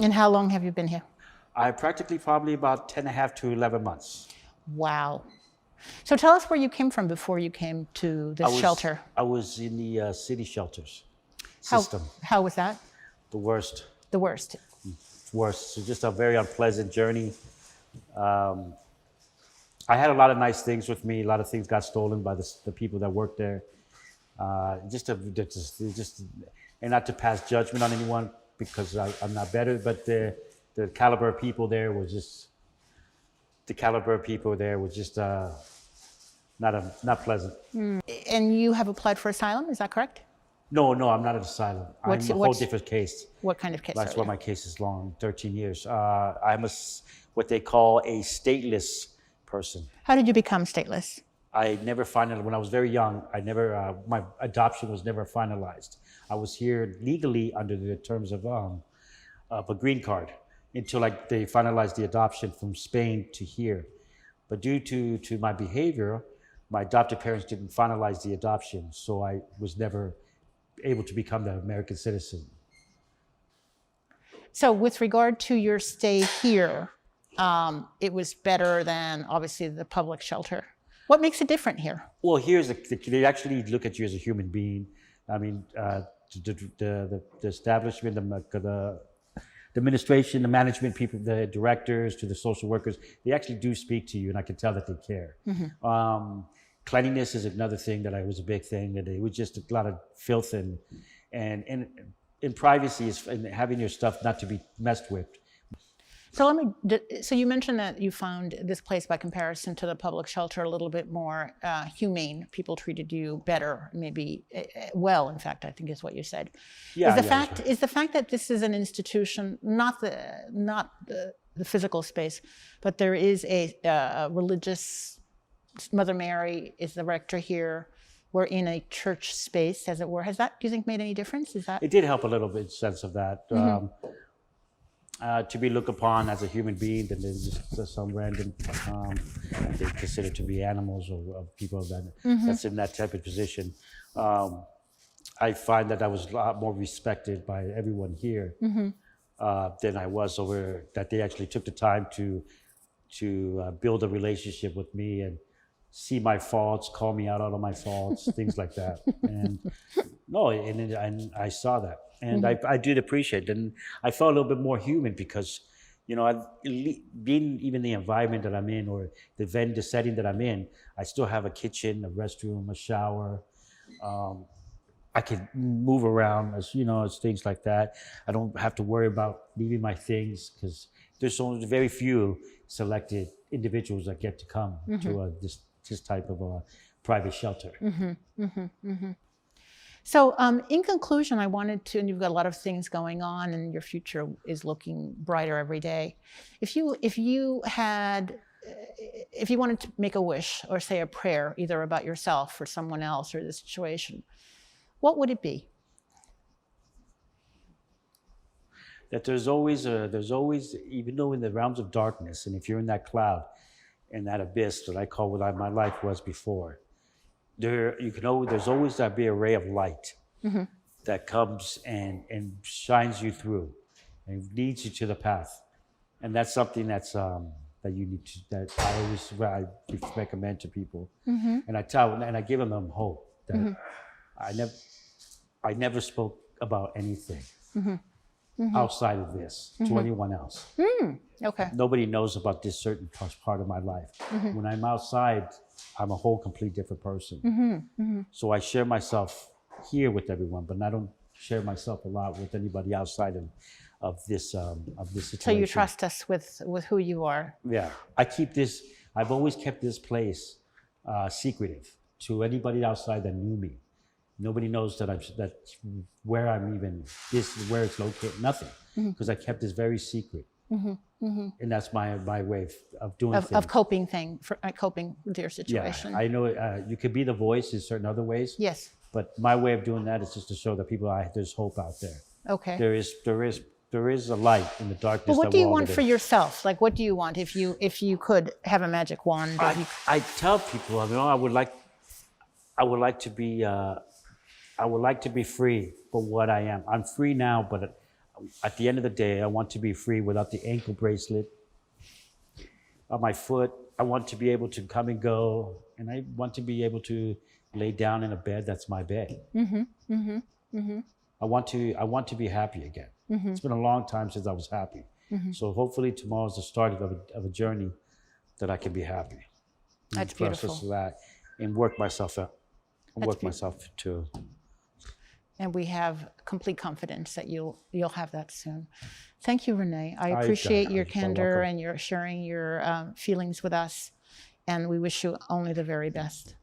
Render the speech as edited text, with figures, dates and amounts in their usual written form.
And how long have you been here? I practically probably about 10 and a half to 11 months. Wow. So tell us where you came from before you came to this shelter. I was in the city shelters How, system. how was that? The worst, The worst. worst. So just a very unpleasant journey. I had a lot of nice things with me. A lot of things got stolen by the people that worked there. And not to pass judgment on anyone because I'm not better, but the caliber of people there was just not pleasant. And you have applied for asylum, is that correct? No, I'm not an asylum. I'm a whole different case. What kind of case? That's why my case is long, 13 years. I'm what they call a stateless person. How did you become stateless? I never when I was very young, my adoption was never finalized. I was here legally under the terms of a green card until they finalized the adoption from Spain to here. But due to my behavior, my adopted parents didn't finalize the adoption, so I was never able to become the American citizen. So with regard to your stay here, it was better than obviously the public shelter. What makes it different here? Well, they actually look at you as a human being. I mean, the establishment, the administration, the management people, the directors, to the social workers, they actually do speak to you, and I can tell that they care. Mm-hmm. Cleanliness is another thing that was a big thing. That it was just a lot of filth and privacy and having your stuff not to be messed with. So you mentioned that you found this place, by comparison to the public shelter, a little bit more humane. People treated you better, maybe well. In fact, I think is what you said. Yeah. Is the fact that this is an institution, not the physical space, but there is a religious. Mother Mary is the rector here. We're in a church space, as it were. Has that, do you think, made any difference? It did help a little bit, sense of that. Mm-hmm. To be looked upon as a human being than just some random they consider to be animals or people that's in that type of position. I find that I was a lot more respected by everyone here than I was over that they actually took the time to build a relationship with me and see my faults, call me out on my faults, things like that. And I saw that. And I did appreciate it. And I felt a little bit more human because, being even the environment that I'm in or the setting that I'm in, I still have a kitchen, a restroom, a shower. I can move around as things like that. I don't have to worry about leaving my things because there's only very few selected individuals that get to come to this type of a private shelter. So in conclusion, I wanted to, and you've got a lot of things going on and your future is looking brighter every day. If you wanted to make a wish or say a prayer, either about yourself or someone else or the situation, what would it be? That there's always, even though in the realms of darkness, and if you're in that cloud, in that abyss that I call what my life was before, there's always that be a ray of light that comes and shines you through and leads you to the path. And that's something that you need to, that I recommend to people. And I give them hope that I never spoke about anything outside of this to anyone else. Okay. Nobody knows about this certain part of my life. When I'm outside, I'm a whole complete different person. So I share myself here with everyone, but I don't share myself a lot with anybody outside of this situation. So you trust us with who you are. Yeah, I've always kept this place secretive to anybody outside that knew me. Nobody knows that where I'm even, this is where it's located, nothing, because I kept this very secret. And that's my way of doing things. Of coping with your situation. Yeah, I know you could be the voice in certain other ways. Yes. But my way of doing that is just to show that people, there's hope out there. Okay. There is a light in the darkness. But what do you want for yourself? Like, what do you want if you could have a magic wand? I tell people, I would like to be free for what I am. I'm free now, but at the end of the day, I want to be free without the ankle bracelet on my foot. I want to be able to come and go, and I want to be able to lay down in a bed that's my bed. I want to be happy again. It's been a long time since I was happy. So hopefully tomorrow is the start of a journey that I can be happy. That's Process beautiful. that and work myself up. Myself to. And we have complete confidence that you'll have that soon. Thank you, Renee. I You're appreciate your candor welcome. and your sharing your feelings with us. And we wish you only the very best.